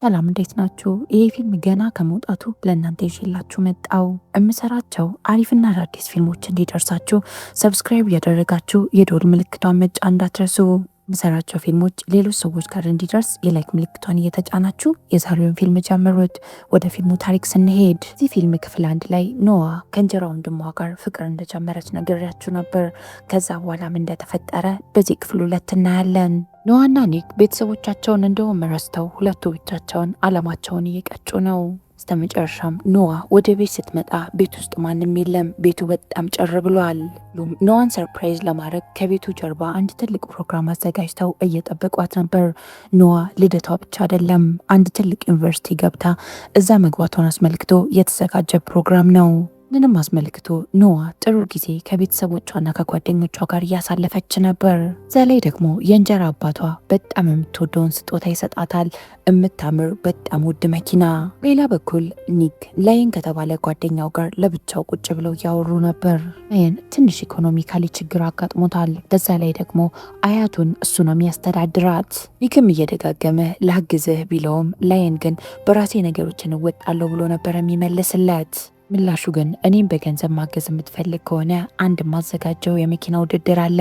ሰላም እንዴት ናችሁ? ይሄ ፊልም ገና ከመውጣቱ ለእናንተ ይዤላችሁ መጣው። የምሰራቸው አሪፍና አዳዲስ ፊልሞች እንዲደርሳችሁ ሰብስክራይብ እያደረጋችሁ የደወል ምልክቷን መጫን እንዳትረሱ። የምሰራቸው ፊልሞች ሌሎች ሰዎች ጋር እንዲደርስ የላይክ ምልክቷን እየተጫናችሁ የዛሬውን ፊልም ጀምሩት። ወደ ፊልሙ ታሪክ ስንሄድ እዚህ ፊልም ክፍል 1 ላይ ኖዋ ከእንጀራ ወንድሟ ጋር ፍቅር እንደጀመረች ነግሬያችሁ ነበር። ከዛ በኋላም እንደተፈጠረ በዚህ ክፍል 2 እናያለን። ኖዋና ኒክ ቤተሰቦቻቸውን እንደውም ረስተው ሁለቱ ብቻቸውን አለማቸውን እየቀጩ ነው። በስተመጨረሻም ኖዋ ወደ ቤት ስትመጣ ቤት ውስጥ ማንም የለም። ቤቱ በጣም ጭር ብሏል። ኖዋን ሰርፕራይዝ ለማድረግ ከቤቱ ጀርባ አንድ ትልቅ ፕሮግራም አዘጋጅተው እየጠበቋት ነበር። ኖዋ ልደቷ ብቻ አይደለም፣ አንድ ትልቅ ዩኒቨርሲቲ ገብታ እዛ መግባቷን አስመልክቶ የተዘጋጀ ፕሮግራም ነው። ምንም አስመልክቶ ኖዋ ጥሩ ጊዜ ከቤተሰቦቿና ከጓደኞቿ ጋር እያሳለፈች ነበር። እዛ ላይ ደግሞ የእንጀራ አባቷ በጣም የምትወደውን ስጦታ ይሰጣታል፣ የምታምር በጣም ውድ መኪና። ሌላ በኩል ኒክ ላይን ከተባለ ጓደኛው ጋር ለብቻው ቁጭ ብለው እያወሩ ነበር። ላይን ትንሽ ኢኮኖሚካሊ ችግር አጋጥሞታል። በዛ ላይ ደግሞ አያቱን እሱ ነው የሚያስተዳድራት። ኒክም እየደጋገመ ላግዝህ ቢለውም ላይን ግን በራሴ ነገሮችን እወጣለሁ ብሎ ነበር የሚመልስለት። ምላሹ ግን እኔም በገንዘብ ማገዝ የምትፈልግ ከሆነ አንድ ማዘጋጀው የመኪና ውድድር አለ፣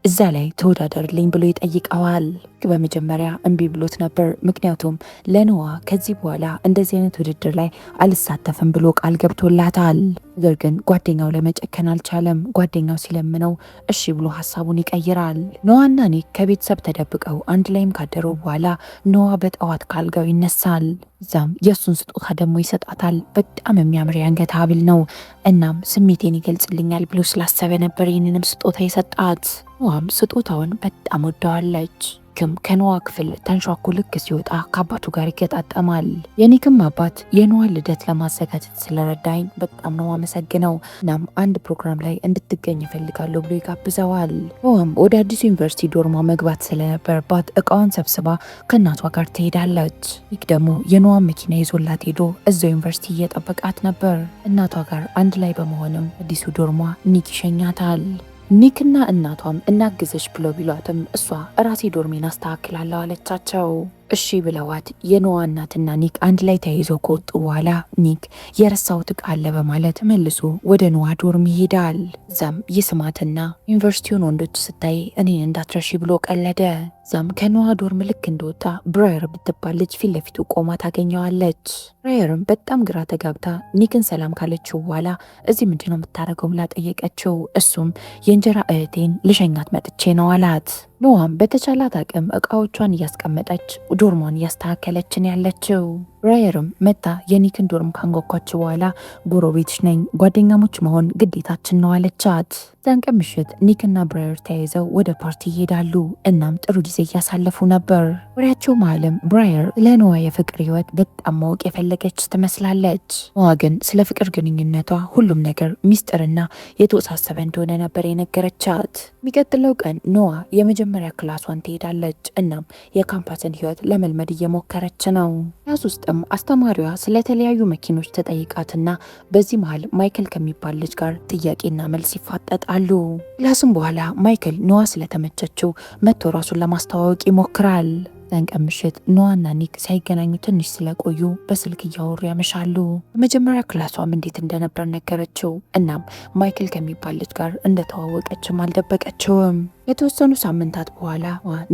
እዛ ላይ ተወዳደርልኝ ብሎ ይጠይቀዋል። በመጀመሪያ እምቢ ብሎት ነበር። ምክንያቱም ለኖዋ ከዚህ በኋላ እንደዚህ አይነት ውድድር ላይ አልሳተፍም ብሎ ቃል ገብቶላታል። ነገር ግን ጓደኛው ለመጨከን አልቻለም። ጓደኛው ሲለምነው እሺ ብሎ ሀሳቡን ይቀይራል። ኖዋና ኒክ ከቤተሰብ ተደብቀው አንድ ላይም ካደሩ በኋላ ኖዋ በጠዋት ካልጋው ይነሳል። እዛም የእሱን ስጦታ ደግሞ ይሰጣታል። በጣም የሚያምር የአንገት ሀብል ነው። እናም ስሜቴን ይገልጽልኛል ብሎ ስላሰበ ነበር ይህንንም ስጦታ የሰጣት። ኖዋም ስጦታውን በጣም ወደዋለች። ኒክም ከኖዋ ክፍል ተንሿኩ ልክ ሲወጣ ከአባቱ ጋር ይገጣጠማል። የኒክም አባት የኖዋን ልደት ለማዘጋጀት ስለረዳኝ በጣም ነው አመሰግነው፣ እናም አንድ ፕሮግራም ላይ እንድትገኝ ይፈልጋለሁ ብሎ ይጋብዘዋል። ኖዋም ወደ አዲሱ ዩኒቨርሲቲ ዶርማ መግባት ስለነበረባት እቃዋን ሰብስባ ከእናቷ ጋር ትሄዳለች። ኒክ ደግሞ የኖዋን መኪና ይዞላት ሄዶ እዛው ዩኒቨርሲቲ እየጠበቃት ነበር። እናቷ ጋር አንድ ላይ በመሆንም አዲሱ ዶርሟ ኒክ ይሸኛታል። ኒክና እናቷም እናግዘሽ ብለው ቢሏትም እሷ ራሴ ዶርሜን አስተካክላለሁ አለቻቸው። እሺ ብለዋት የኖዋ እናትና ኒክ አንድ ላይ ተያይዘው ከወጡ በኋላ ኒክ የረሳሁት ዕቃ አለ በማለት መልሶ ወደ ኖዋ ዶርም ይሄዳል። እዛም ይስማትና ዩኒቨርሲቲውን ወንዶች ስታይ እኔን እንዳትረሺ ብሎ ቀለደ። እዛም ከኖዋ ዶርም ልክ እንደወጣ ብራየር ብትባል ልጅ ፊት ለፊቱ ቆማ ታገኘዋለች። ብራየርም በጣም ግራ ተጋብታ ኒክን ሰላም ካለችው በኋላ እዚህ ምንድነው የምታደርገው ብላ ጠየቀችው። እሱም የእንጀራ እህቴን ልሸኛት መጥቼ ነው አላት። ኖዋም በተቻላት አቅም እቃዎቿን እያስቀመጠች ዶርሟን እያስተካከለችን ያለችው። ብራየርም መታ የኒክን ዶርም ካንጓኳች በኋላ ጎረቤትሽ ነኝ፣ ጓደኛሞች መሆን ግዴታችን ነው አለቻት። ዛን ቀን ምሽት ኒክና ብራየር ተያይዘው ወደ ፓርቲ ይሄዳሉ። እናም ጥሩ ጊዜ እያሳለፉ ነበር። ወሬያቸው መሀልም ብራየር ለኖዋ የፍቅር ህይወት በጣም ማወቅ የፈለገች ትመስላለች። ኖዋ ግን ስለ ፍቅር ግንኙነቷ ሁሉም ነገር ሚስጥርና የተወሳሰበ እንደሆነ ነበር የነገረቻት። የሚቀጥለው ቀን ኖዋ የመጀመሪያ ክላሷን ትሄዳለች። እናም የካምፓስን ህይወት ለመልመድ እየሞከረች ነው። ክላስ ውስጥም አስተማሪዋ ስለተለያዩ መኪኖች ተጠይቃትና በዚህ መሃል ማይክል ከሚባል ልጅ ጋር ጥያቄና መልስ ይፋጠጣሉ። ክላስም በኋላ ማይክል ኖዋ ስለተመቸችው መጥቶ ራሱን ለማስተዋወቅ ይሞክራል። ዛን ቀን ምሽት ኖዋና ኒክ ሳይገናኙ ትንሽ ስለቆዩ በስልክ እያወሩ ያመሻሉ። በመጀመሪያ ክላሷም እንዴት እንደነበር ነገረችው። እናም ማይክል ከሚባል ልጅ ጋር እንደተዋወቀችም አልደበቀችውም። የተወሰኑ ሳምንታት በኋላ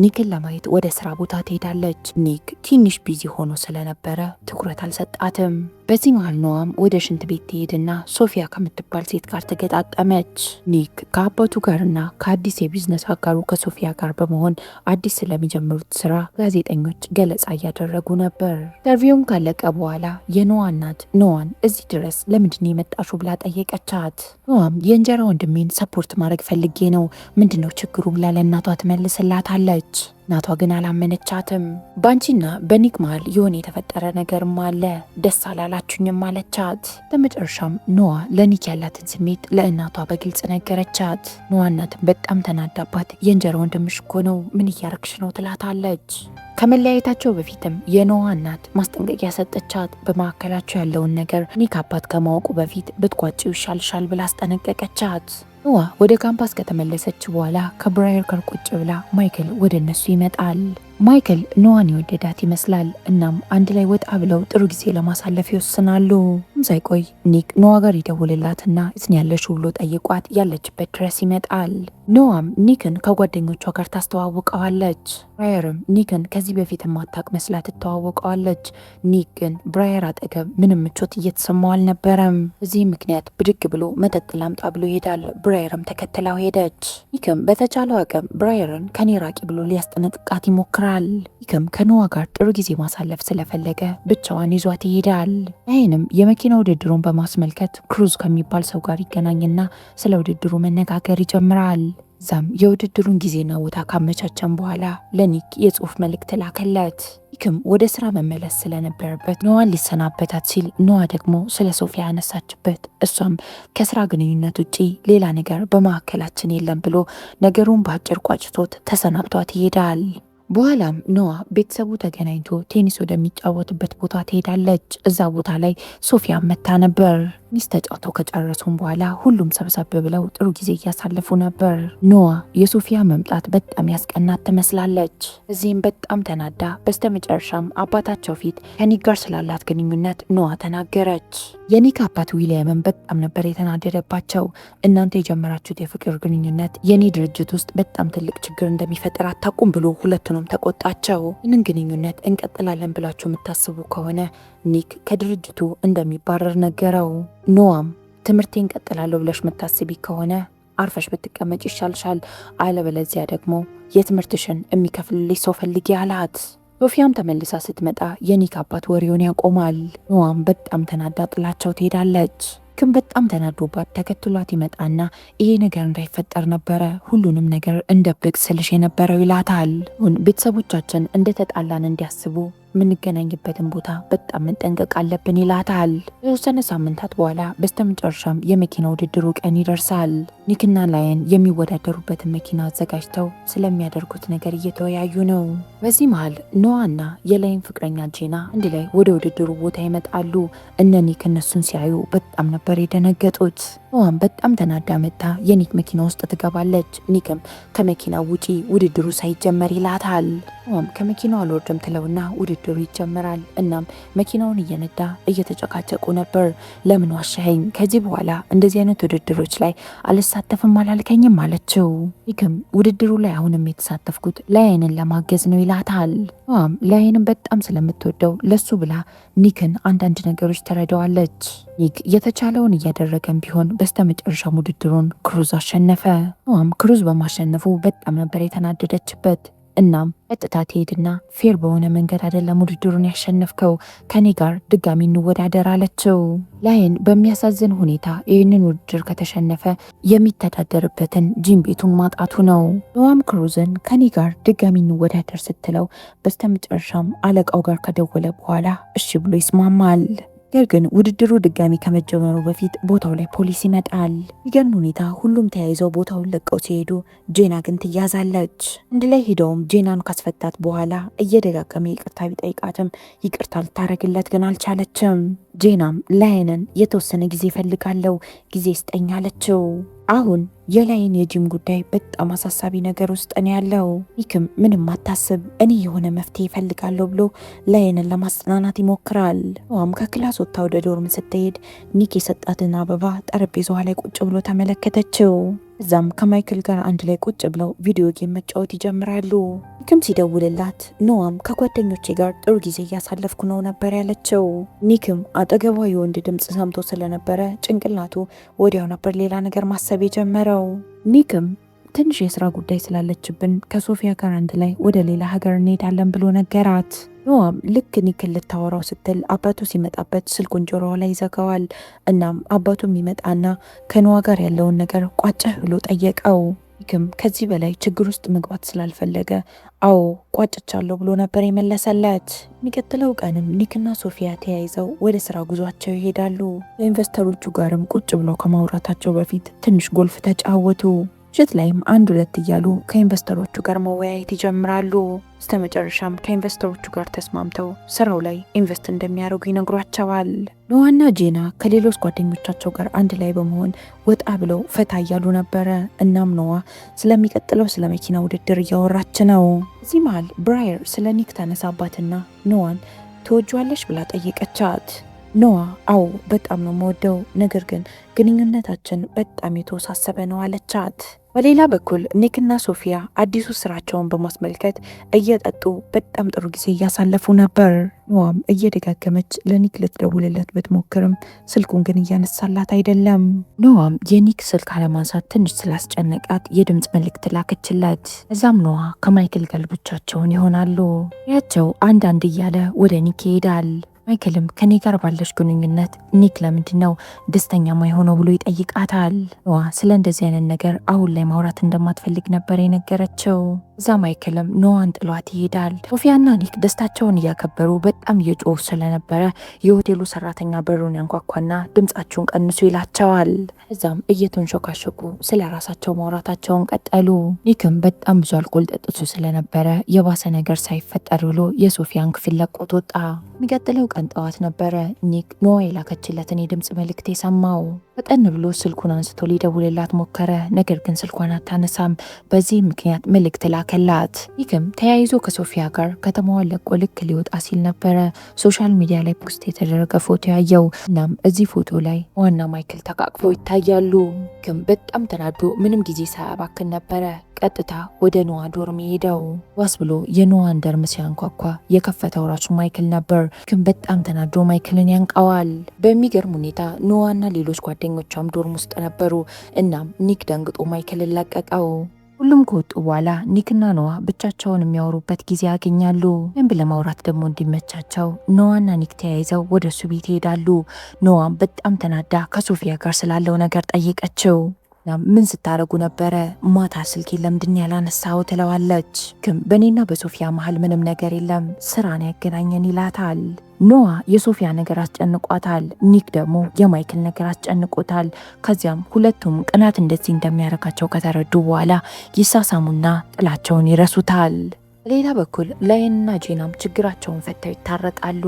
ኒክን ለማየት ወደ ስራ ቦታ ትሄዳለች። ኒክ ትንሽ ቢዚ ሆኖ ስለነበረ ትኩረት አልሰጣትም። በዚህ መሃል ኖዋም ወደ ሽንት ቤት ትሄድና ሶፊያ ከምትባል ሴት ጋር ተገጣጠመች። ኒክ ከአባቱ ጋርና ከአዲስ የቢዝነስ አጋሩ ከሶፊያ ጋር በመሆን አዲስ ስለሚጀምሩት ስራ ጋዜጠኞች ገለጻ እያደረጉ ነበር። ኢንተርቪውም ካለቀ በኋላ የኖዋ እናት ኖዋን እዚህ ድረስ ለምንድን የመጣሹ ብላ ጠየቀቻት። ኖዋም የእንጀራ ወንድሜን ሰፖርት ማድረግ ፈልጌ ነው፣ ምንድነው ችግሩ ብላ ለእናቷ ትመልስላታለች። እናቷ ግን አላመነቻትም። ባንቺና በኒክ መሃል የሆነ የተፈጠረ ነገርም አለ፣ ደስ አላላችሁኝም አለቻት። በመጨረሻም ኖዋ ለኒክ ያላትን ስሜት ለእናቷ በግልጽ ነገረቻት። ኖዋ እናትን በጣም ተናዳባት የእንጀራ ወንድምሽ እኮ ነው፣ ምን እያረግሽ ነው ትላታለች። ከመለያየታቸው በፊትም የኖዋ እናት ማስጠንቀቂያ ሰጠቻት። በመካከላቸው ያለውን ነገር ኒክ አባት ከማወቁ በፊት ብትቋጪው ይሻልሻል ብላ አስጠነቀቀቻት። ኖዋ ወደ ካምፓስ ከተመለሰች በኋላ ከብራየር ጋር ቁጭ ብላ ማይክል ወደ እነሱ ይመጣል። ማይክል ኖዋን የወደዳት ይመስላል። እናም አንድ ላይ ወጣ ብለው ጥሩ ጊዜ ለማሳለፍ ይወስናሉ። ሳይቆይ ኒክ ኖዋ ጋር ይደውልላትና የት ነው ያለሽው ብሎ ጠይቋት ያለችበት ድረስ ይመጣል። ኖዋም ኒክን ከጓደኞቿ ጋር ታስተዋውቀዋለች። ብራየርም ኒክን ከዚህ በፊት የማታውቅ መስላ ትተዋወቀዋለች። ኒክ ግን ብራየር አጠገብ ምንም ምቾት እየተሰማው አልነበረም። በዚህ ምክንያት ብድግ ብሎ መጠጥ ላምጣ ብሎ ይሄዳል። ብራየርም ተከትላው ሄደች። ኒክም በተቻለው አቅም ብራየርን ከኔ ራቂ ብሎ ሊያስጠነቅቃት ይሞክራል። ኒክም ከኖዋ ጋር ጥሩ ጊዜ ማሳለፍ ስለፈለገ ብቻዋን ይዟት ይሄዳል። ይህንም የመኪና ውድድሩን በማስመልከት ክሩዝ ከሚባል ሰው ጋር ይገናኝና ስለ ውድድሩ መነጋገር ይጀምራል። ዛም የውድድሩን ጊዜና ቦታ ካመቻቸን በኋላ ለኒክ የጽሁፍ መልእክት ላከለት። ኒክም ወደ ስራ መመለስ ስለነበረበት ኖዋን ሊሰናበታት ሲል ኖዋ ደግሞ ስለ ሶፊያ ያነሳችበት፣ እሷም ከስራ ግንኙነት ውጪ ሌላ ነገር በመካከላችን የለም ብሎ ነገሩን በአጭር ቋጭቶት ተሰናብቷት ይሄዳል። በኋላም ኖዋ ቤተሰቡ ተገናኝቶ ቴኒስ ወደሚጫወትበት ቦታ ትሄዳለች። እዛ ቦታ ላይ ሶፊያ መታ ነበር። ቴኒስ ተጫውተው ከጨረሱም በኋላ ሁሉም ሰብሰብ ብለው ጥሩ ጊዜ እያሳለፉ ነበር። ኖዋ የሶፊያ መምጣት በጣም ያስቀናት ትመስላለች። እዚህም በጣም ተናዳ በስተመጨረሻም አባታቸው ፊት ከኒክ ጋር ስላላት ግንኙነት ኖዋ ተናገረች። የኒክ አባት ዊሊያምን በጣም ነበር የተናደደባቸው። እናንተ የጀመራችሁት የፍቅር ግንኙነት የኔ ድርጅት ውስጥ በጣም ትልቅ ችግር እንደሚፈጥር አታውቁም ብሎ ሁለቱንም ተቆጣቸው። ይህንን ግንኙነት እንቀጥላለን ብላችሁ የምታስቡ ከሆነ ኒክ ከድርጅቱ እንደሚባረር ነገረው። ኖዋም ትምህርቴን እንቀጥላለሁ ብለሽ የምታስቢ ከሆነ አርፈሽ ብትቀመጭ ይሻልሻል፣ አለበለዚያ ደግሞ የትምህርትሽን የሚከፍልልሽ ሰው ፈልጊ አላት። ሶፊያም ተመልሳ ስትመጣ የኒክ አባት ወሬውን ያቆማል። ኖዋም በጣም ተናዳ ጥላቸው ትሄዳለች። ግን በጣም ተናዶባት ተከትሏት ይመጣና ይሄ ነገር እንዳይፈጠር ነበረ ሁሉንም ነገር እንደብቅ ስልሽ የነበረው ይላታል። ቤተሰቦቻችን እንደተጣላን እንዲያስቡ የምንገናኝበትን ቦታ በጣም መጠንቀቅ አለብን ይላታል። የተወሰነ ሳምንታት በኋላ በስተመጨረሻም የመኪና ውድድሩ ቀን ይደርሳል። ኒክና ላየን የሚወዳደሩበትን መኪና አዘጋጅተው ስለሚያደርጉት ነገር እየተወያዩ ነው። በዚህ መሃል ኖዋና የላይን ፍቅረኛ ጄና አንድ ላይ ወደ ውድድሩ ቦታ ይመጣሉ። እነ ኒክ እነሱን ሲያዩ በጣም ነበር የደነገጡት። ኖዋም በጣም ተናዳ መጣ የኒክ መኪና ውስጥ ትገባለች። ኒክም ከመኪናው ውጪ ውድድሩ ሳይጀመር ይላታል። ኖዋም ከመኪናው አልወርድም ትለውና ውድድሩ ይጀምራል። እናም መኪናውን እየነዳ እየተጨቃጨቁ ነበር። ለምን ዋሻኸኝ? ከዚህ በኋላ እንደዚህ አይነት ውድድሮች ላይ አልሳተፍም አላልከኝም አለችው። ኒክም ውድድሩ ላይ አሁንም የተሳተፍኩት ላየንን ለማገዝ ነው ይላታል። ኖዋም ላየንን በጣም ስለምትወደው ለሱ ብላ ኒክን አንዳንድ ነገሮች ተረዳዋለች። ኒክ የተቻለውን እያደረገን ቢሆን በስተመጨረሻም ውድድሩን ክሩዝ አሸነፈ። ኖዋም ክሩዝ በማሸነፉ በጣም ነበር የተናደደችበት። እናም ቀጥታ ትሄድና ፌር በሆነ መንገድ አይደለም ውድድሩን ያሸነፍከው፣ ከኔ ጋር ድጋሚ እንወዳደር አለችው። ላየን በሚያሳዝን ሁኔታ ይህንን ውድድር ከተሸነፈ የሚተዳደርበትን ጂም ቤቱን ማጣቱ ነው። ኖዋም ክሩዝን ከኔ ጋር ድጋሚ እንወዳደር ስትለው በስተመጨረሻም አለቃው ጋር ከደወለ በኋላ እሺ ብሎ ይስማማል። ነገር ግን ውድድሩ ድጋሚ ከመጀመሩ በፊት ቦታው ላይ ፖሊስ ይመጣል። ይገርም ሁኔታ ሁሉም ተያይዘው ቦታውን ለቀው ሲሄዱ ጄና ግን ትያዛለች። አንድ ላይ ሄደውም ጄናን ካስፈታት በኋላ እየደጋገመ ይቅርታ ቢጠይቃትም ይቅርታ ልታረግለት ግን አልቻለችም። ጄናም ላየንን የተወሰነ ጊዜ ፈልጋለው ጊዜ ስጠኝ አለችው። አሁን የላይን የጂም ጉዳይ በጣም አሳሳቢ ነገር ውስጥ ነው ያለው። ኒክም ምንም አታስብ እኔ የሆነ መፍትሄ ይፈልጋለሁ ብሎ ላይንን ለማጽናናት ይሞክራል። ኖዋም ከክላስ ወጥታ ወደ ዶርም ስትሄድ ኒክ የሰጣትን አበባ ጠረጴዛዋ ላይ ቁጭ ብሎ ተመለከተችው። እዛም ከማይክል ጋር አንድ ላይ ቁጭ ብለው ቪዲዮ ጌም መጫወት ይጀምራሉ። ኒክም ሲደውልላት ኖዋም ከጓደኞቼ ጋር ጥሩ ጊዜ እያሳለፍኩ ነው ነበር ያለችው። ኒክም አጠገቧ የወንድ ድምፅ ሰምቶ ስለነበረ ጭንቅላቱ ወዲያው ነበር ሌላ ነገር ማሰብ የጀመረው። ኒክም ትንሽ የስራ ጉዳይ ስላለችብን ከሶፊያ ጋር አንድ ላይ ወደ ሌላ ሀገር እንሄዳለን ብሎ ነገራት። ኖዋም ልክ ኒክን ልታወራው ስትል አባቱ ሲመጣበት ስልኩን ጆሮዋ ላይ ይዘጋዋል። እናም አባቱም ይመጣና ከኖዋ ጋር ያለውን ነገር ቋጨህ ብሎ ጠየቀው። ኒክም ከዚህ በላይ ችግር ውስጥ መግባት ስላልፈለገ አዎ ቋጭቻለሁ ብሎ ነበር የመለሰለት። የሚቀጥለው ቀንም ኒክና ሶፊያ ተያይዘው ወደ ስራ ጉዟቸው ይሄዳሉ። ኢንቨስተሮቹ ጋርም ቁጭ ብለው ከማውራታቸው በፊት ትንሽ ጎልፍ ተጫወቱ። ምሽት ላይም አንድ ሁለት እያሉ ከኢንቨስተሮቹ ጋር መወያየት ይጀምራሉ። በስተመጨረሻም ከኢንቨስተሮቹ ጋር ተስማምተው ስራው ላይ ኢንቨስት እንደሚያደርጉ ይነግሯቸዋል። ኖዋና ጄና ከሌሎች ጓደኞቻቸው ጋር አንድ ላይ በመሆን ወጣ ብለው ፈታ እያሉ ነበረ። እናም ኖዋ ስለሚቀጥለው ስለ መኪና ውድድር እያወራች ነው። እዚህ መሃል ብራየር ስለ ኒክ ተነሳባትና ኖዋን ትወጇለሽ ብላ ጠየቀቻት። ኖዋ አዎ በጣም ነው የምወደው፣ ነገር ግን ግንኙነታችን በጣም የተወሳሰበ ነው አለቻት። በሌላ በኩል ኒክና ሶፊያ አዲሱ ስራቸውን በማስመልከት እየጠጡ በጣም ጥሩ ጊዜ እያሳለፉ ነበር። ኖዋም እየደጋገመች ለኒክ ልትደውልለት ብትሞክርም ስልኩን ግን እያነሳላት አይደለም። ኖዋም የኒክ ስልክ አለማንሳት ትንሽ ስላስጨነቃት የድምፅ መልእክት ላከችለት። እዛም ኖዋ ከማይክል ጋር ብቻቸውን ይሆናሉ። ያቸው አንዳንድ እያለ ወደ ኒክ ይሄዳል። ማይክልም ከኔ ጋር ባለሽ ግንኙነት ኒክ ለምንድን ነው ደስተኛ ማይሆነው ብሎ ይጠይቃታል። ኖዋ ስለ እንደዚህ አይነት ነገር አሁን ላይ ማውራት እንደማትፈልግ ነበር የነገረችው። እዛ ማይክልም ኖዋን ጥሏት ይሄዳል። ሶፊያና ኒክ ደስታቸውን እያከበሩ በጣም እየጮሁ ስለነበረ የሆቴሉ ሰራተኛ በሩን ያንኳኳና ድምጻቸውን ቀንሱ ይላቸዋል። እዛም እየተንሾካሾኩ ስለ ራሳቸው ማውራታቸውን ቀጠሉ። ኒክም በጣም ብዙ አልኮል ጠጥቶ ስለነበረ የባሰ ነገር ሳይፈጠር ብሎ የሶፊያን ክፍል ለቆት ወጣ። የሚቀጥለው ቀን ጠዋት ነበረ ኒክ ኖዋ የላከችለትን የድምፅ መልእክት የሰማው። ፈጠን ብሎ ስልኩን አንስቶ ሊደውልላት ሞከረ። ነገር ግን ስልኳን አታነሳም። በዚህ ምክንያት መልእክት ላከላት። ኒክም ተያይዞ ከሶፊያ ጋር ከተማዋን ለቆ ልክ ሊወጣ ሲል ነበረ ሶሻል ሚዲያ ላይ ፖስት የተደረገ ፎቶ ያየው። እናም እዚህ ፎቶ ላይ ዋና ማይክል ተቃቅፈው ይታያሉ። ኒክም በጣም ተናዶ ምንም ጊዜ ሳያባክን ነበረ ቀጥታ ወደ ኖዋ ዶርም ሄደው። ዋስ ብሎ የኖዋን ደርም ሲያንኳኳ የከፈተው ራሱ ማይክል ነበር። ግን በጣም ተናዶ ማይክልን ያንቀዋል። በሚገርም ሁኔታ ኖዋና ሌሎች ጓደኞቿም ዶርም ውስጥ ነበሩ። እናም ኒክ ደንግጦ ማይክልን ለቀቀው። ሁሉም ከወጡ በኋላ ኒክና ኖዋ ብቻቸውን የሚያወሩበት ጊዜ ያገኛሉ። ወይም ለማውራት ደግሞ እንዲመቻቸው ኖዋና ኒክ ተያይዘው ወደ እሱ ቤት ይሄዳሉ። ኖዋም በጣም ተናዳ ከሶፊያ ጋር ስላለው ነገር ጠየቀችው። ምን ስታረጉ ነበረ? ማታ ስልኬ ለምንድን ያላነሳው ትለዋለች። ግን በእኔና በሶፊያ መሀል ምንም ነገር የለም፣ ስራን ያገናኘን ይላታል። ኖዋ የሶፊያ ነገር አስጨንቋታል። ኒክ ደግሞ የማይክል ነገር አስጨንቆታል። ከዚያም ሁለቱም ቅናት እንደዚህ እንደሚያረጋቸው ከተረዱ በኋላ ይሳሳሙና ጥላቸውን ይረሱታል። ሌላ በኩል ላይንና ጄናም ችግራቸውን ፈተው ይታረቃሉ።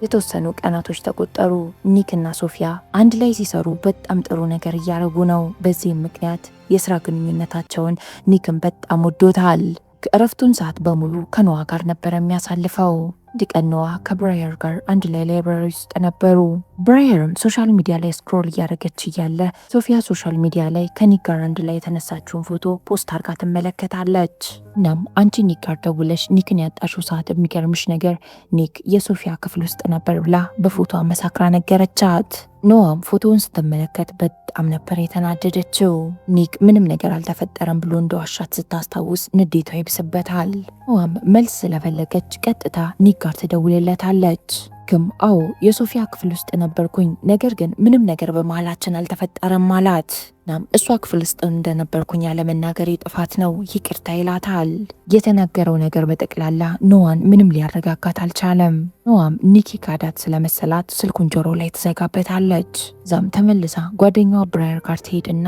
የተወሰኑ ቀናቶች ተቆጠሩ። ኒክና ሶፊያ አንድ ላይ ሲሰሩ በጣም ጥሩ ነገር እያረጉ ነው። በዚህም ምክንያት የስራ ግንኙነታቸውን ኒክን በጣም ወዶታል። እረፍቱን ሰዓት በሙሉ ከኖዋ ጋር ነበር የሚያሳልፈው። አንድ ቀን ኖዋ ከብራየር ጋር አንድ ላይ ላይብራሪ ውስጥ ነበሩ። ብራየርም ሶሻል ሚዲያ ላይ ስክሮል እያደረገች እያለ ሶፊያ ሶሻል ሚዲያ ላይ ከኒክ ጋር አንድ ላይ የተነሳችውን ፎቶ ፖስት አርጋ ትመለከታለች። እናም አንቺ ኒክ ጋር ደውለሽ ኒክን ያጣሽው ሰዓት የሚገርምሽ ነገር ኒክ የሶፊያ ክፍል ውስጥ ነበር ብላ በፎቶ አመሳክራ ነገረቻት። ኖዋም ፎቶውን ስትመለከት በጣም ነበር የተናደደችው። ኒክ ምንም ነገር አልተፈጠረም ብሎ እንደዋሻት ስታስታውስ ንዴቷ ይብስበታል። ኖዋም መልስ ስለፈለገች ቀጥታ ኒክ ጋር ትደውልለታለች። ግን አዎ የሶፊያ ክፍል ውስጥ ነበርኩኝ፣ ነገር ግን ምንም ነገር በመሃላችን አልተፈጠረም አላት። እናም እሷ ክፍል ውስጥ እንደነበርኩኝ ያለመናገር ጥፋት ነው ይቅርታ ይላታል። የተናገረው ነገር በጠቅላላ ኖዋን ምንም ሊያረጋጋት አልቻለም። ኖዋም ኒክ ካዳት ስለመሰላት ስልኩን ጆሮ ላይ ትዘጋበታለች። ዛም ተመልሳ ጓደኛዋ ብራየር ጋር ትሄድና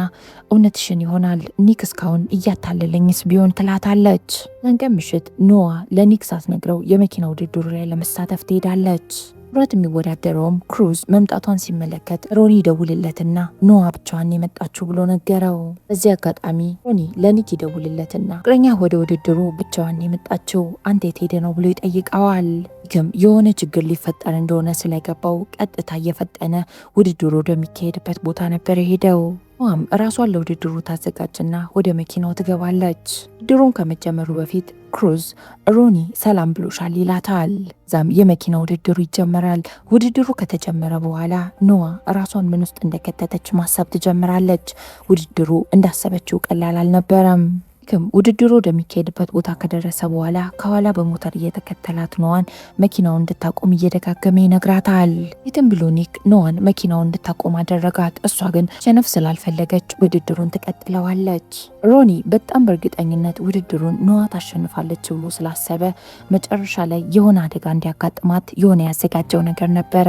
እውነትሽን ይሆናል ኒክ እስካሁን እያታለለኝስ ቢሆን ትላታለች። ነገ ምሽት ኖዋ ለኒክ ሳትነግረው የመኪና ውድድሩ ላይ ለመሳተፍ ትሄዳለች። ብረት የሚወዳደረውም ክሩዝ መምጣቷን ሲመለከት ሮኒ ይደውልለትና ኖዋ ብቻዋን የመጣችው ብሎ ነገረው። በዚህ አጋጣሚ ሮኒ ለኒክ ይደውልለትና ፍቅረኛ ወደ ውድድሩ ብቻዋን የመጣችው አንተ የት ሄደ ነው ብሎ ይጠይቀዋል። ግን የሆነ ችግር ሊፈጠር እንደሆነ ስለገባው ቀጥታ እየፈጠነ ውድድሩ ወደሚካሄድበት ቦታ ነበር የሄደው። ኖዋም ራሷን ለውድድሩ ታዘጋጅና ወደ መኪናው ትገባለች። ውድድሩን ከመጀመሩ በፊት ክሩዝ ሮኒ ሰላም ብሎሻል ይላታል። ዛም የመኪና ውድድሩ ይጀመራል። ውድድሩ ከተጀመረ በኋላ ኖዋ ራሷን ምን ውስጥ እንደከተተች ማሰብ ትጀምራለች። ውድድሩ እንዳሰበችው ቀላል አልነበረም። ኒክም ውድድሩ ወደሚካሄድበት ቦታ ከደረሰ በኋላ ከኋላ በሞተር እየተከተላት ኖዋን መኪናውን እንድታቆም እየደጋገመ ይነግራታል። የትም ብሎ ኒክ ኖዋን መኪናውን እንድታቆም አደረጋት። እሷ ግን ሸነፍ ስላልፈለገች ውድድሩን ትቀጥለዋለች። ሮኒ በጣም በእርግጠኝነት ውድድሩን ኖዋ ታሸንፋለች ብሎ ስላሰበ መጨረሻ ላይ የሆነ አደጋ እንዲያጋጥማት የሆነ ያዘጋጀው ነገር ነበረ።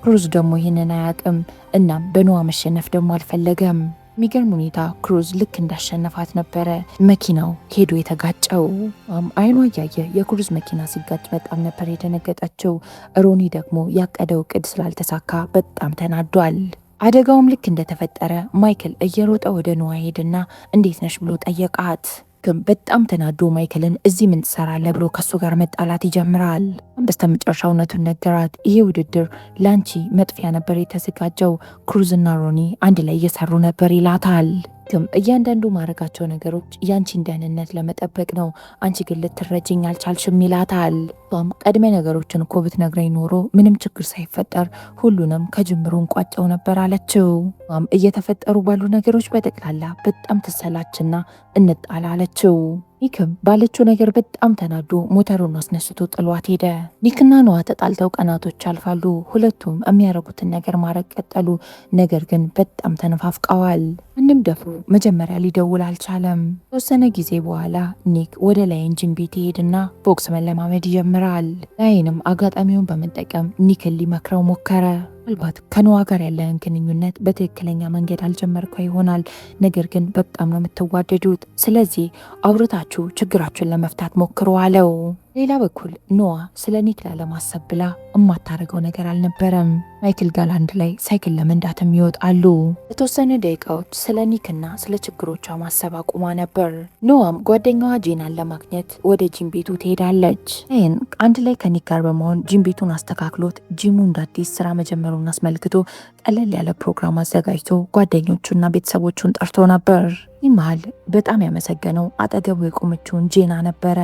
ክሩዝ ደግሞ ይህንን አያውቅም። እናም በኖዋ መሸነፍ ደግሞ አልፈለገም። የሚገርም ሁኔታ ክሩዝ ልክ እንዳሸነፋት ነበረ መኪናው ሄዶ የተጋጨው። አይኗ እያየ የክሩዝ መኪና ሲጋጭ በጣም ነበር የደነገጠችው። ሮኒ ደግሞ ያቀደው እቅድ ስላልተሳካ በጣም ተናዷል። አደጋውም ልክ እንደተፈጠረ ማይክል እየሮጠ ወደ ኖዋ ሄድና እንዴት ነሽ ብሎ ጠየቃት። ግን በጣም ተናዶ ማይክልን እዚህ ምን ትሰራለህ ብሎ ከሱ ጋር መጣላት ይጀምራል። በስተመጨረሻ እውነቱን ነገራት። ይሄ ውድድር ላንቺ መጥፊያ ነበር የተዘጋጀው፣ ክሩዝና ሮኒ አንድ ላይ እየሰሩ ነበር ይላታል። ግን እያንዳንዱ ማድረጋቸው ነገሮች ያንቺን ደህንነት ለመጠበቅ ነው፣ አንቺ ግን ልትረጅኝ አልቻልሽም ይላታል። ቀድሜ ነገሮችን እኮ ብትነግረኝ ኖሮ ምንም ችግር ሳይፈጠር ሁሉንም ከጅምሩ እንቋጨው ነበር አለችው። እየተፈጠሩ ባሉ ነገሮች በጠቅላላ በጣም ትሰላችና እንጣላ አለችው። ኒክም ባለችው ነገር በጣም ተናዶ ሞተሩን አስነስቶ ጥሏት ሄደ። ኒክና ኖዋ ተጣልተው ቀናቶች አልፋሉ። ሁለቱም የሚያደርጉትን ነገር ማድረግ ቀጠሉ። ነገር ግን በጣም ተነፋፍቀዋል። አንድም ደፍሮ መጀመሪያ ሊደውል አልቻለም። ተወሰነ ጊዜ በኋላ ኒክ ወደ ላይን ጂም ቤት ይሄድና ቦክስ መለማመድ ይጀምራል። ላይንም አጋጣሚውን በመጠቀም ኒክን ሊመክረው ሞከረ። ምናልባት ከኖዋ ጋር ያለን ግንኙነት በትክክለኛ መንገድ አልጀመርከው ይሆናል፣ ነገር ግን በጣም ነው የምትዋደዱት። ስለዚህ አውርታችሁ ችግራችሁን ለመፍታት ሞክሩ አለው። ሌላ በኩል ኖዋ ስለ ኒክ ላለማሰብ ብላ እማታረገው ነገር አልነበረም። ማይክል ጋር አንድ ላይ ሳይክል ለመንዳትም ይወጣሉ። ለተወሰነ ደቂቃዎች ስለ ኒክና ስለ ችግሮቿ ማሰብ አቁማ ነበር። ኖዋም ጓደኛዋ ጄናን ለማግኘት ወደ ጂም ቤቱ ትሄዳለች። ይህን አንድ ላይ ከኒክ ጋር በመሆን ጂም ቤቱን አስተካክሎት ጂሙ እንዳዲስ ስራ መጀመሩን አስመልክቶ ቀለል ያለ ፕሮግራም አዘጋጅቶ ጓደኞቹና ቤተሰቦቹን ጠርቶ ነበር። ይህ መሃል በጣም ያመሰገነው አጠገቡ የቆመችውን ጄና ነበረ።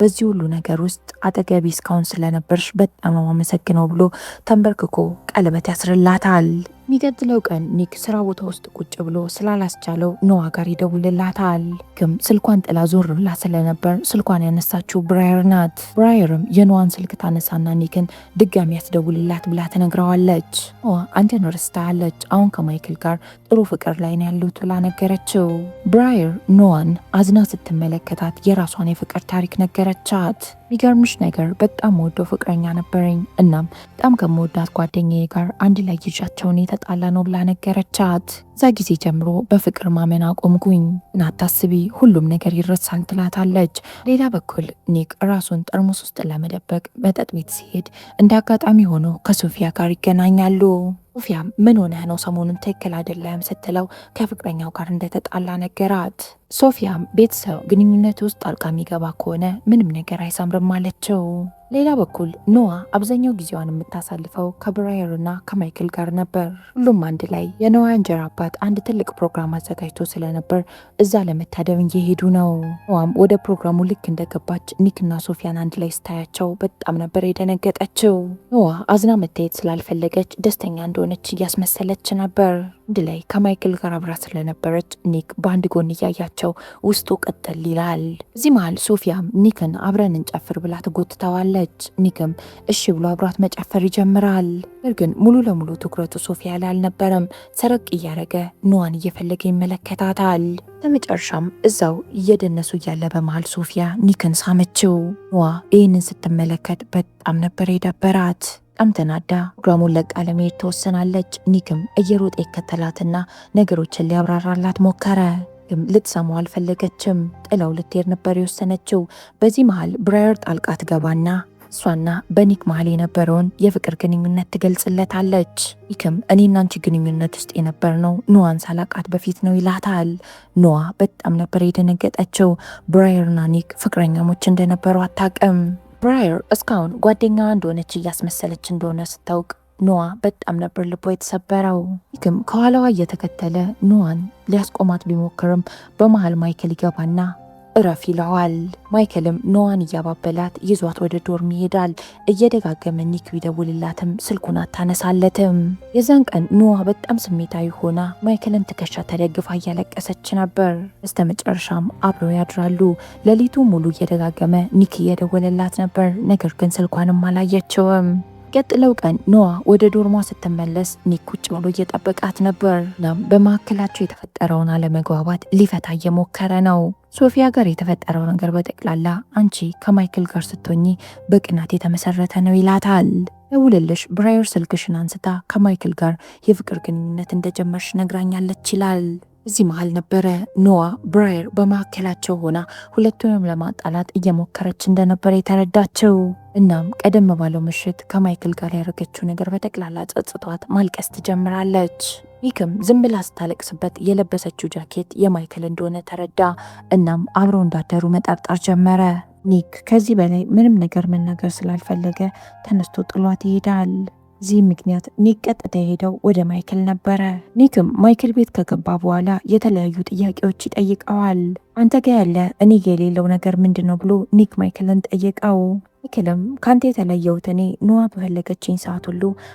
በዚህ ሁሉ ነገር ውስጥ አጠገቢ እስካሁን ስለነበርሽ በጣም ነው አመሰግነው ብሎ ተንበርክኮ ቀለበት ያስርላታል። የሚቀጥለው ቀን ኒክ ስራ ቦታ ውስጥ ቁጭ ብሎ ስላላስቻለው ኖዋ ጋር ይደውልላታል። ግን ስልኳን ጥላ ዞር ብላ ስለነበር ስልኳን ያነሳችው ብራየር ናት። ብራየርም የኖዋን ስልክ ታነሳና ኒክን ድጋሚ ያስደውልላት ብላ ትነግረዋለች። ኖዋ አንተን ረስታለች፣ አሁን ከማይክል ጋር ጥሩ ፍቅር ላይ ነው ያሉት ብላ ነገረችው። ብራየር ኖዋን አዝና ስትመለከታት የራሷን የፍቅር ታሪክ ነገረቻት። የሚገርምሽ ነገር በጣም ወደው ፍቅረኛ ነበረኝ፣ እናም በጣም ከመወዳት ጓደኛዬ ጋር አንድ ላይ ይዣቸውን የተጣላ ነው ብላ ነገረቻት። እዛ ጊዜ ጀምሮ በፍቅር ማመን አቆምኩኝ፣ እናታስቢ ሁሉም ነገር ይረሳል ትላታለች። ሌላ በኩል ኒክ ራሱን ጠርሙስ ውስጥ ለመደበቅ መጠጥ ቤት ሲሄድ እንደ አጋጣሚ ሆኖ ከሶፊያ ጋር ይገናኛሉ። ሶፊያም ምን ሆነህ ነው ሰሞኑን ትክክል አይደለም ስትለው ከፍቅረኛው ጋር እንደተጣላ ነገራት። ሶፊያም ቤተሰብ ግንኙነት ውስጥ ጣልቃ የሚገባ ከሆነ ምንም ነገር አይሰምርም አለችው። ሌላ በኩል ኖዋ አብዛኛው ጊዜዋን የምታሳልፈው ከብራየርና ከማይክል ጋር ነበር። ሁሉም አንድ ላይ የኖዋ እንጀራ አባት አንድ ትልቅ ፕሮግራም አዘጋጅቶ ስለነበር እዛ ለመታደም እየሄዱ ነው። ኖዋም ወደ ፕሮግራሙ ልክ እንደገባች ኒክና ሶፊያን አንድ ላይ ስታያቸው በጣም ነበር የደነገጠችው። ኖዋ አዝና መታየት ስላልፈለገች ደስተኛ እንደሆነች እያስመሰለች ነበር። አንድ ላይ ከማይክል ጋር አብራ ስለነበረች ኒክ በአንድ ጎን እያያቸው ውስጡ ቅጥል ይላል። እዚህ መሃል ሶፊያም ኒክን አብረን እንጨፍር ብላ ትጎትተዋለች። ኒክም እሺ ብሎ አብሯት መጨፈር ይጀምራል። ግን ሙሉ ለሙሉ ትኩረቱ ሶፊያ ላይ አልነበረም። ሰረቅ እያደረገ ኖዋን እየፈለገ ይመለከታታል። በመጨረሻም እዛው እየደነሱ እያለ በመሃል ሶፊያ ኒክን ሳመችው። ኖዋ ይህንን ስትመለከት በጣም ነበር የደበራት። በጣም ተናዳ ፕሮግራሙን ለቃ ለመሄድ ተወሰናለች። ኒክም እየሮጠ ይከተላትና ነገሮችን ሊያብራራላት ሞከረ። ግን ልትሰማው አልፈለገችም። ጥለው ልትሄድ ነበር የወሰነችው። በዚህ መሃል ብራየር ጣልቃ ትገባና እሷና በኒክ መሃል የነበረውን የፍቅር ግንኙነት ትገልጽለታለች። ኒክም እኔና አንቺ ግንኙነት ውስጥ የነበርነው ኖዋን ሳላቃት በፊት ነው ይላታል። ኖዋ በጣም ነበር የደነገጠችው። ብራየርና ኒክ ፍቅረኛሞች እንደነበሩ አታውቅም። ብራየር እስካሁን ጓደኛዋ እንደሆነች እያስመሰለች እንደሆነ ስታውቅ ኖዋ በጣም ነበር ልቦ የተሰበረው። ኒክም ከኋላዋ እየተከተለ ኖዋን ሊያስቆማት ቢሞክርም በመሃል ማይክል ይገባና እረፍ ይለዋል። ማይክልም ኖዋን እያባበላት ይዟት ወደ ዶርም ይሄዳል። እየደጋገመ ኒክ ቢደውልላትም ስልኩን አታነሳለትም። የዛን ቀን ኖዋ በጣም ስሜታዊ ሆና ማይክልን ትከሻ ተደግፋ እያለቀሰች ነበር። በስተመጨረሻም አብረው ያድራሉ። ሌሊቱ ሙሉ እየደጋገመ ኒክ እየደወለላት ነበር፣ ነገር ግን ስልኳንም አላየችውም። ቀጥለው ቀን ኖዋ ወደ ዶርሟ ስትመለስ ኒክ ቁጭ ብሎ እየጠበቃት ነበር። እናም በመካከላቸው የተፈጠረውን አለመግባባት ሊፈታ እየሞከረ ነው። ሶፊያ ጋር የተፈጠረው ነገር በጠቅላላ አንቺ ከማይክል ጋር ስትሆኚ በቅናት የተመሰረተ ነው ይላታል። ደውልልሽ ብራየር ስልክሽን አንስታ ከማይክል ጋር የፍቅር ግንኙነት እንደጀመርሽ ነግራኛለች ይላል። እዚህ መሃል ነበረ ኖዋ ብራየር በመካከላቸው ሆና ሁለቱንም ለማጣላት እየሞከረች እንደነበረ የተረዳቸው። እናም ቀደም ባለው ምሽት ከማይክል ጋር ያደረገችው ነገር በጠቅላላ ጸጽቷት ማልቀስ ትጀምራለች። ኒክም ዝም ብላ ስታለቅስበት የለበሰችው ጃኬት የማይክል እንደሆነ ተረዳ። እናም አብረው እንዳደሩ መጠርጠር ጀመረ። ኒክ ከዚህ በላይ ምንም ነገር መናገር ስላልፈለገ ተነስቶ ጥሏት ይሄዳል። በዚህ ምክንያት ኒክ ቀጥታ የሄደው ወደ ማይክል ነበረ። ኒክም ማይክል ቤት ከገባ በኋላ የተለያዩ ጥያቄዎች ይጠይቀዋል። አንተ ጋ ያለ እኔ ጋ የሌለው ነገር ምንድን ነው ብሎ ኒክ ማይክልን ጠየቀው። ማይክልም ካንተ የተለየሁት እኔ ኖዋ በፈለገችኝ ሰዓት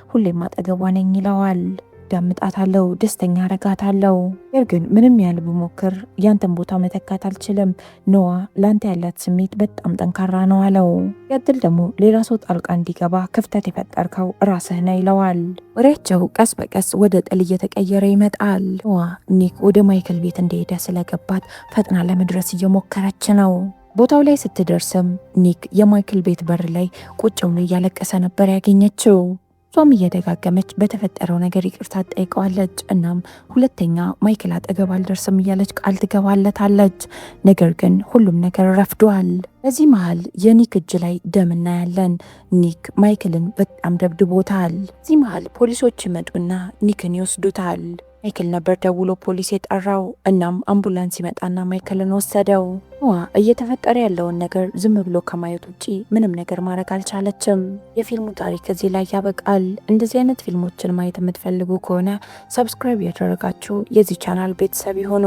ሁሌም አጠገቧ ነኝ ይለዋል። ዳምጣታለው፣ ደስተኛ አረጋታለው። ነገር ግን ምንም ያህል ብሞክር ያንተን ቦታ መተካት አልችልም። ኖዋ ላንተ ያላት ስሜት በጣም ጠንካራ ነው አለው። ቀጥል ደግሞ ሌላ ሰው ጣልቃ እንዲገባ ክፍተት የፈጠርከው ራስህ ነህ ይለዋል። ወሬያቸው ቀስ በቀስ ወደ ጥል እየተቀየረ ይመጣል። ኖዋ ኒክ ወደ ማይክል ቤት እንደሄደ ስለገባት ፈጥና ለመድረስ እየሞከረች ነው። ቦታው ላይ ስትደርስም ኒክ የማይክል ቤት በር ላይ ቁጭ ብሎ እያለቀሰ ነበር ያገኘችው። እሷም እየደጋገመች በተፈጠረው ነገር ይቅርታ ጠይቀዋለች። እናም ሁለተኛ ማይክል አጠገብ አልደርስም እያለች ቃል ትገባለታለች። ነገር ግን ሁሉም ነገር ረፍዷል። በዚህ መሃል የኒክ እጅ ላይ ደም እናያለን። ኒክ ማይክልን በጣም ደብድቦታል። እዚህ መሃል ፖሊሶች ይመጡና ኒክን ይወስዱታል። ማይክል ነበር ደውሎ ፖሊስ የጠራው። እናም አምቡላንስ ይመጣና ማይክልን ወሰደው። ኖዋ እየተፈጠረ ያለውን ነገር ዝም ብሎ ከማየት ውጪ ምንም ነገር ማድረግ አልቻለችም። የፊልሙ ታሪክ እዚህ ላይ ያበቃል። እንደዚህ አይነት ፊልሞችን ማየት የምትፈልጉ ከሆነ ሰብስክራይብ ያደረጋችሁ የዚህ ቻናል ቤተሰብ ይሆኑ።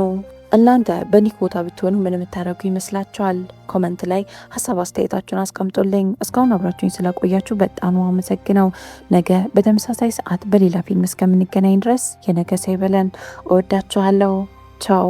እናንተ በኒክ ቦታ ብትሆኑ ምን የምታደርጉ ይመስላችኋል? ኮመንት ላይ ሀሳብ አስተያየታችሁን አስቀምጡልኝ። እስካሁን አብራችሁኝ ስለቆያችሁ በጣም አመሰግነው። ነገ በተመሳሳይ ሰዓት በሌላ ፊልም እስከምንገናኝ ድረስ የነገ ሰው ይበለን። እወዳችኋለሁ። ቻው